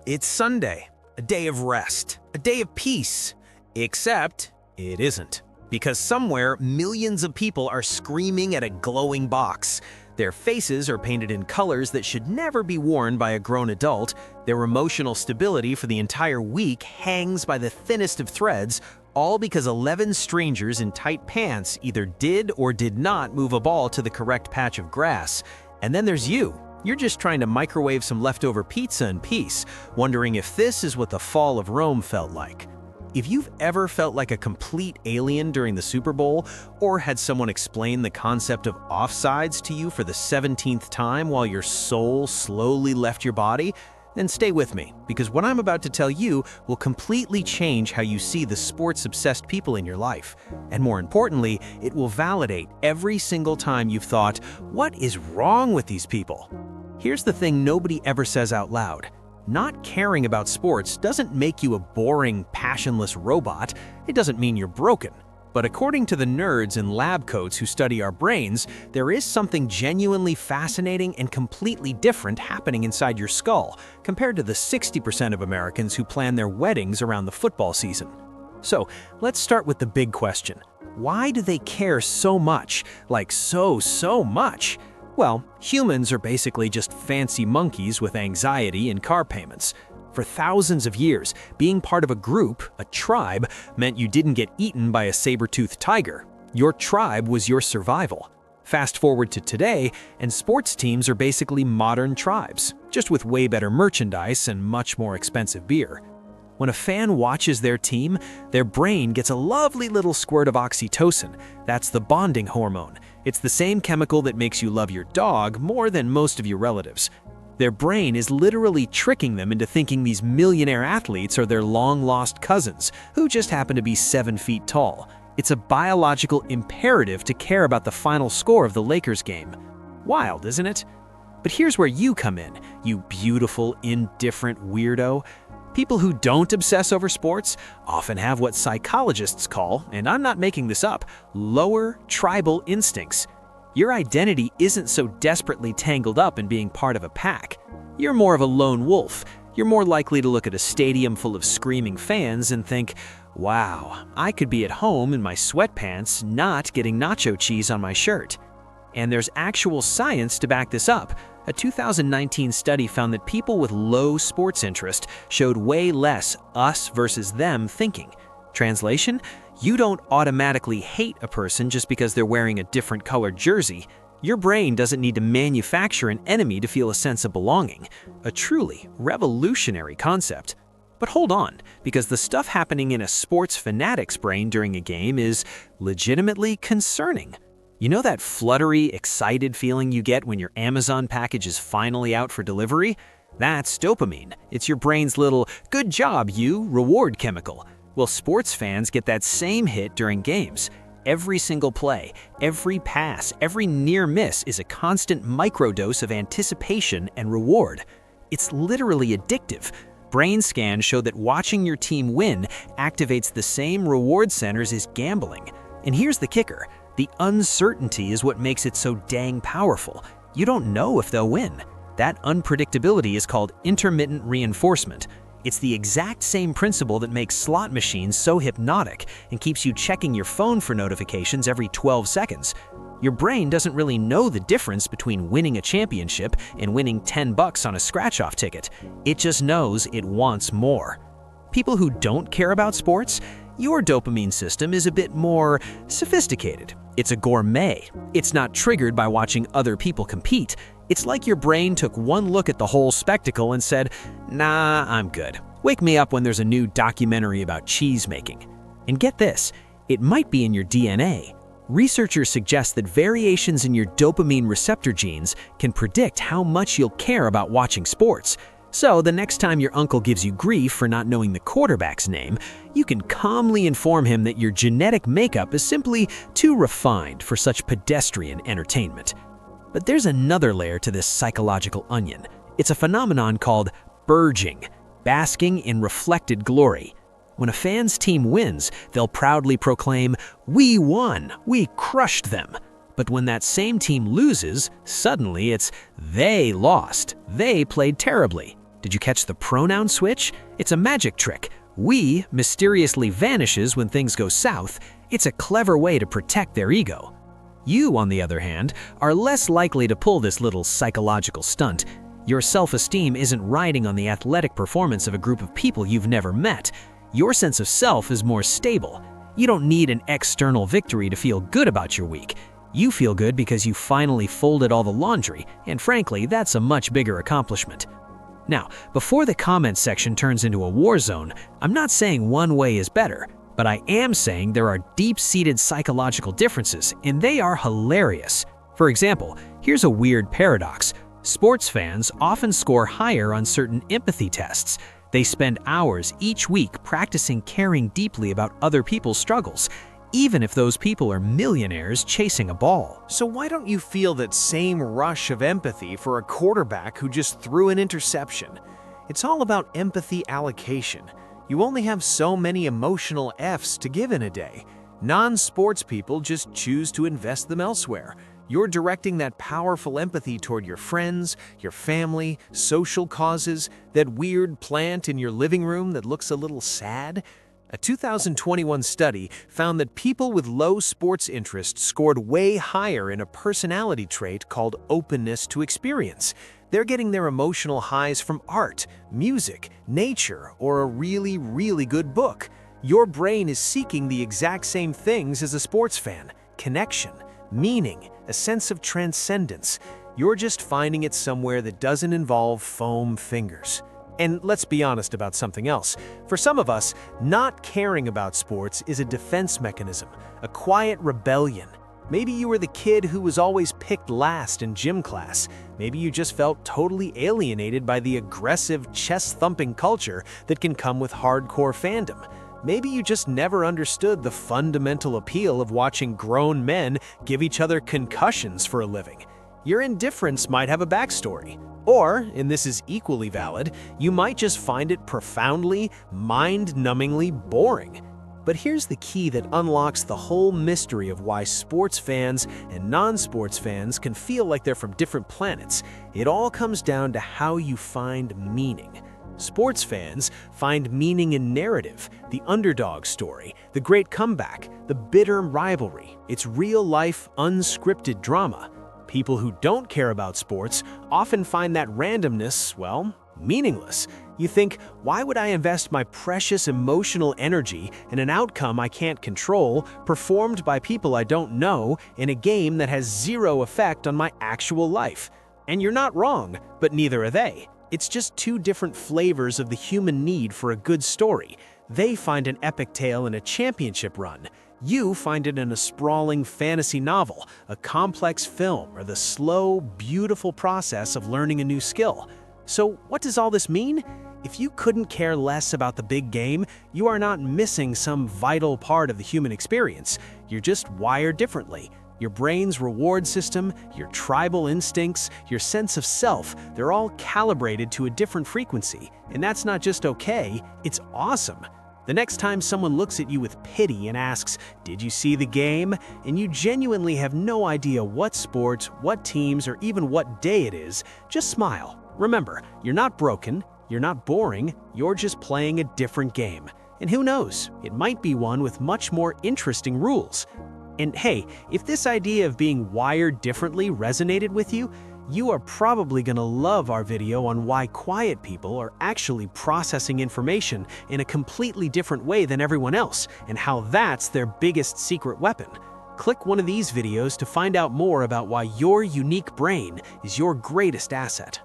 It's Sunday, a day of rest, a day of peace. Except it isn't. Because somewhere, millions of people are screaming at a glowing box. Their faces are painted in colors that should never be worn by a grown adult. Their emotional stability for the entire week hangs by the thinnest of threads, all because 11 strangers in tight pants either did or did not move a ball to the correct patch of grass. And then there's you. You're just trying to microwave some leftover pizza in peace, wondering if this is what the fall of Rome felt like. If you've ever felt like a complete alien during the Super Bowl, or had someone explain the concept of offsides to you for the 17th time while your soul slowly left your body, then stay with me, because what I'm about to tell you will completely change how you see the sports-obsessed people in your life. And more importantly, it will validate every single time you've thought, what is wrong with these people? Here's the thing nobody ever says out loud. Not caring about sports doesn't make you a boring, passionless robot. It doesn't mean you're broken. But according to the nerds in lab coats who study our brains, there is something genuinely fascinating and completely different happening inside your skull compared to the 60% of Americans who plan their weddings around the football season. So, let's start with the big question. Why do they care so much? Like so much? Well, humans are basically just fancy monkeys with anxiety and car payments. For thousands of years, being part of a group, a tribe, meant you didn't get eaten by a saber-toothed tiger. Your tribe was your survival. Fast forward to today, and sports teams are basically modern tribes, just with way better merchandise and much more expensive beer. When a fan watches their team, their brain gets a lovely little squirt of oxytocin. That's the bonding hormone. It's the same chemical that makes you love your dog more than most of your relatives. Their brain is literally tricking them into thinking these millionaire athletes are their long-lost cousins, who just happen to be 7 feet tall. It's a biological imperative to care about the final score of the Lakers game. Wild, isn't it? But here's where you come in, you beautiful, indifferent weirdo. People who don't obsess over sports often have what psychologists call, and I'm not making this up, lower tribal instincts. Your identity isn't so desperately tangled up in being part of a pack. You're more of a lone wolf. You're more likely to look at a stadium full of screaming fans and think, wow, I could be at home in my sweatpants not getting nacho cheese on my shirt. And there's actual science to back this up. A 2019 study found that people with low sports interest showed way less us versus them thinking. Translation? You don't automatically hate a person just because they're wearing a different colored jersey. Your brain doesn't need to manufacture an enemy to feel a sense of belonging. A truly revolutionary concept. But hold on, because the stuff happening in a sports fanatic's brain during a game is legitimately concerning. You know that fluttery, excited feeling you get when your Amazon package is finally out for delivery? That's dopamine. It's your brain's little, good job, you, reward chemical. Well, sports fans get that same hit during games. Every single play, every pass, every near miss is a constant microdose of anticipation and reward. It's literally addictive. Brain scans show that watching your team win activates the same reward centers as gambling. And here's the kicker. The uncertainty is what makes it so dang powerful. You don't know if they'll win. That unpredictability is called intermittent reinforcement. It's the exact same principle that makes slot machines so hypnotic and keeps you checking your phone for notifications every 12 seconds. Your brain doesn't really know the difference between winning a championship and winning $10 on a scratch-off ticket. It just knows it wants more. People who don't care about sports, your dopamine system is a bit more sophisticated. It's a gourmet. It's not triggered by watching other people compete. It's like your brain took one look at the whole spectacle and said, nah, I'm good. Wake me up when there's a new documentary about cheese making. And get this, it might be in your DNA. Researchers suggest that variations in your dopamine receptor genes can predict how much you'll care about watching sports. So the next time your uncle gives you grief for not knowing the quarterback's name, you can calmly inform him that your genetic makeup is simply too refined for such pedestrian entertainment. But there's another layer to this psychological onion. It's a phenomenon called burgeoning, basking in reflected glory. When a fan's team wins, they'll proudly proclaim, "We won, we crushed them." But when that same team loses, suddenly it's, "They lost, they played terribly." Did you catch the pronoun switch? It's a magic trick. We mysteriously vanishes when things go south. It's a clever way to protect their ego. You, on the other hand, are less likely to pull this little psychological stunt. Your self-esteem isn't riding on the athletic performance of a group of people you've never met. Your sense of self is more stable. You don't need an external victory to feel good about your week. You feel good because you finally folded all the laundry, and frankly, that's a much bigger accomplishment. Now, before the comments section turns into a war zone, I'm not saying one way is better, but I am saying there are deep-seated psychological differences, and they are hilarious. For example, here's a weird paradox. Sports fans often score higher on certain empathy tests. They spend hours each week practicing caring deeply about other people's struggles, even if those people are millionaires chasing a ball. So why don't you feel that same rush of empathy for a quarterback who just threw an interception? It's all about empathy allocation. You only have so many emotional Fs to give in a day. Non-sports people just choose to invest them elsewhere. You're directing that powerful empathy toward your friends, your family, social causes, that weird plant in your living room that looks a little sad. A 2021 study found that people with low sports interests scored way higher in a personality trait called openness to experience. They're getting their emotional highs from art, music, nature, or a really, really good book. Your brain is seeking the exact same things as a sports fan: connection, meaning, a sense of transcendence. You're just finding it somewhere that doesn't involve foam fingers. And let's be honest about something else. For some of us, not caring about sports is a defense mechanism, a quiet rebellion. Maybe you were the kid who was always picked last in gym class. Maybe you just felt totally alienated by the aggressive, chest-thumping culture that can come with hardcore fandom. Maybe you just never understood the fundamental appeal of watching grown men give each other concussions for a living. Your indifference might have a backstory. Or, and this is equally valid, you might just find it profoundly, mind-numbingly boring. But here's the key that unlocks the whole mystery of why sports fans and non-sports fans can feel like they're from different planets. It all comes down to how you find meaning. Sports fans find meaning in narrative, the underdog story, the great comeback, the bitter rivalry. It's real-life, unscripted drama. People who don't care about sports often find that randomness, well, meaningless. You think, why would I invest my precious emotional energy in an outcome I can't control, performed by people I don't know, in a game that has zero effect on my actual life? And you're not wrong, but neither are they. It's just two different flavors of the human need for a good story. They find an epic tale in a championship run. You find it in a sprawling fantasy novel, a complex film, or the slow, beautiful process of learning a new skill. So what does all this mean? If you couldn't care less about the big game, you are not missing some vital part of the human experience. You're just wired differently. Your brain's reward system, your tribal instincts, your sense of self, they're all calibrated to a different frequency. And that's not just okay, it's awesome. The next time someone looks at you with pity and asks, "Did you see the game?" and you genuinely have no idea what sport, what teams, or even what day it is, just smile. Remember, you're not broken, you're not boring, you're just playing a different game. And who knows, it might be one with much more interesting rules. And hey, if this idea of being wired differently resonated with you, you are probably gonna love our video on why quiet people are actually processing information in a completely different way than everyone else, and how that's their biggest secret weapon. Click one of these videos to find out more about why your unique brain is your greatest asset.